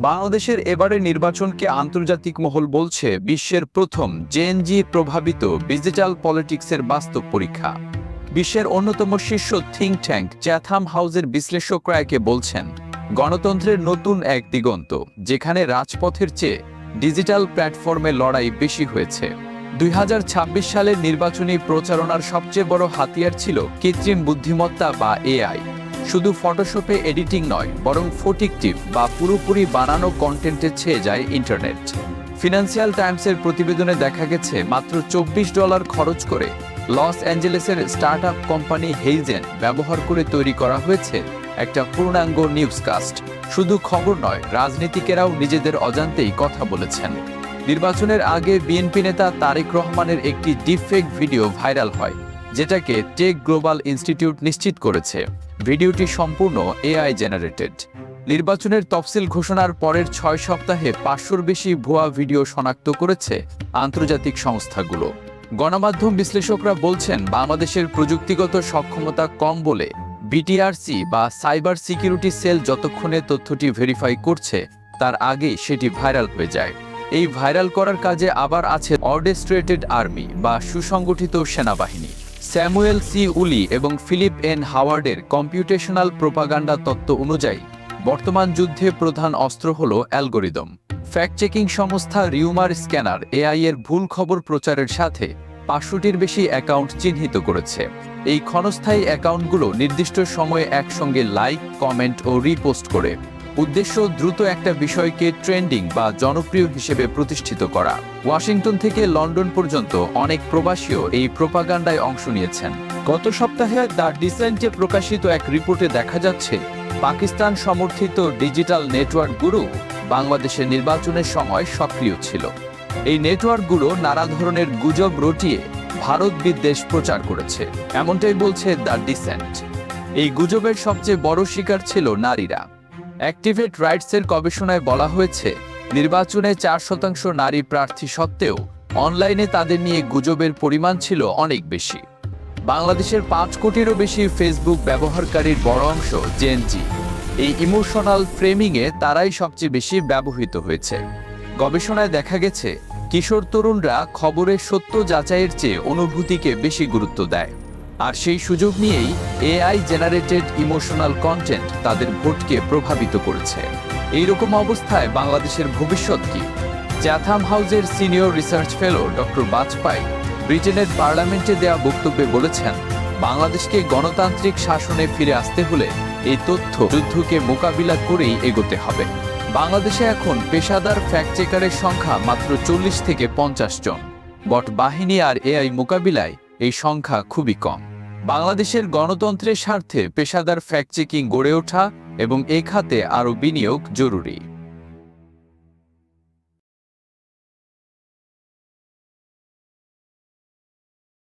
বাংলাদেশের এবারের নির্বাচনকে আন্তর্জাতিক মহল বলছে বিশ্বের প্রথম জেএনজি প্রভাবিত ডিজিটাল পলিটিক্সের বাস্তব পরীক্ষা। বিশ্বের অন্যতম শীর্ষ থিঙ্ক ট্যাঙ্ক চ্যাথাম হাউসের বিশ্লেষকরা একে বলছেন গণতন্ত্রের নতুন এক দিগন্ত, যেখানে রাজপথের চেয়ে ডিজিটাল প্ল্যাটফর্মে লড়াই বেশি হয়েছে। 2026 সালের নির্বাচনী প্রচারণার সবচেয়ে বড় হাতিয়ার ছিল কৃত্রিম বুদ্ধিমত্তা বা এআই। শুধু ফটোশপে এডিটিং নয়, বরং ফটিকটিভ বা পুরোপুরি বানানো কন্টেন্টে ছেয়ে যায় ইন্টারনেট। ফিনান্সিয়াল টাইমসের প্রতিবেদনে দেখা গেছে মাত্র $24 খরচ করে লস অ্যাঞ্জেলেসের স্টার্টআপ কোম্পানি হেইজেন ব্যবহার করে তৈরি করা হয়েছে একটা পূর্ণাঙ্গ নিউজকাস্ট। শুধু খবর নয়, রাজনীতিকেরাও নিজেদের অজান্তেই কথা বলেছেন। নির্বাচনের আগে বিএনপি নেতা তারেক রহমানের একটি ডিপফেক ভিডিও ভাইরাল হয়, যেটাকে টেক গ্লোবাল ইনস্টিটিউট নিশ্চিত করেছে ভিডিওটি সম্পূর্ণ এআই জেনারেটেড। নির্বাচনের তফসিল ঘোষণার পরের 6 সপ্তাহে 500-র বেশি ভুয়া ভিডিও শনাক্ত করেছে আন্তর্জাতিক সংস্থাগুলো। গণমাধ্যম বিশ্লেষকরা বলছেন বাংলাদেশের প্রযুক্তিগত সক্ষমতা কম বলে বিটিআরসি বা সাইবার সিকিউরিটি সেল যতক্ষণে তথ্যটি ভেরিফাই করছে তার আগেই সেটি ভাইরাল হয়ে যায়। এই ভাইরাল করার কাজে আবার আছে অর্কেস্ট্রেটেড আর্মি বা সুসংগঠিত সেনাবাহিনী। স্যামুয়েল সি উলি এবং ফিলিপ এন হাওয়ার্ডের কম্পিউটেশনাল প্রোপাগান্ডা তত্ত্ব অনুযায়ী বর্তমান যুদ্ধে প্রধান অস্ত্র হল অ্যালগোরিদম। ফ্যাক্ট চেকিং সংস্থা রিউমার স্ক্যানার এআই এর ভুল খবর প্রচারের সাথে 500-টির বেশি অ্যাকাউন্ট চিহ্নিত করেছে। এই ক্ষণস্থায়ী অ্যাকাউন্টগুলো নির্দিষ্ট সময়ে একসঙ্গে লাইক, কমেন্ট ও রিপোস্ট করে। উদ্দেশ্য দ্রুত একটা বিষয়কে ট্রেন্ডিং বা জনপ্রিয় হিসেবে প্রতিষ্ঠিত করা। ওয়াশিংটন থেকে লন্ডন পর্যন্ত অনেক প্রবাসীও এই প্রোপাগান্ডায় অংশ নিয়েছেন। গত সপ্তাহে দ্য ডিসেন্টে প্রকাশিত এক রিপোর্টে দেখা যাচ্ছে পাকিস্তান সমর্থিত ডিজিটাল নেটওয়ার্কগুলো বাংলাদেশের নির্বাচনের সময় সক্রিয় ছিল। এই নেটওয়ার্কগুলো নানা ধরনের গুজব রটিয়ে ভারত বিদ্বেষ প্রচার করেছে, এমনটাই বলছে দ্য ডিসেন্ট। এই গুজবের সবচেয়ে বড় শিকার ছিল নারীরা। অ্যাক্টিভেট রাইটসের গবেষণায় বলা হয়েছে নির্বাচনে 4% নারী প্রার্থী সত্ত্বেও অনলাইনে তাদের নিয়ে গুজবের পরিমাণ ছিল অনেক বেশি। বাংলাদেশের 5 কোটিরও বেশি ফেসবুক ব্যবহারকারীর বড় অংশ জেনজি। এই ইমোশনাল ফ্রেমিংয়ে তারাই সবচেয়ে বেশি ব্যবহৃত হয়েছে। গবেষণায় দেখা গেছে কিশোর তরুণরা খবরের সত্য যাচাইয়ের চেয়ে অনুভূতিকে বেশি গুরুত্ব দেয়। আর সেই সুযোগ নিয়েই এআই জেনারেটেড ইমোশনাল কন্টেন্ট তাদের ভোটকে প্রভাবিত করেছে। এইরকম অবস্থায় বাংলাদেশের ভবিষ্যৎ কি? চ্যাথাম হাউসের senior research fellow doctor Bajpai ব্রিটেনের পার্লামেন্টে দেওয়া বক্তব্যে বলেছেন বাংলাদেশকে গণতান্ত্রিক শাসনে ফিরে আসতে হলে এই তথ্য যুদ্ধকে মোকাবিলা করেই এগোতে হবে। বাংলাদেশে এখন পেশাদার ফ্যাক্ট চেকারের সংখ্যা মাত্র 40 থেকে 50 জন। বট বাহিনী আর এআই মোকাবিলায় এই সংখ্যা খুবই কম। বাংলাদেশের গণতন্ত্রের স্বার্থে পেশাদার ফ্যাক্ট চেকিং গড়ে ওঠা এবং এ খাতে আরও বিনিয়োগ জরুরি।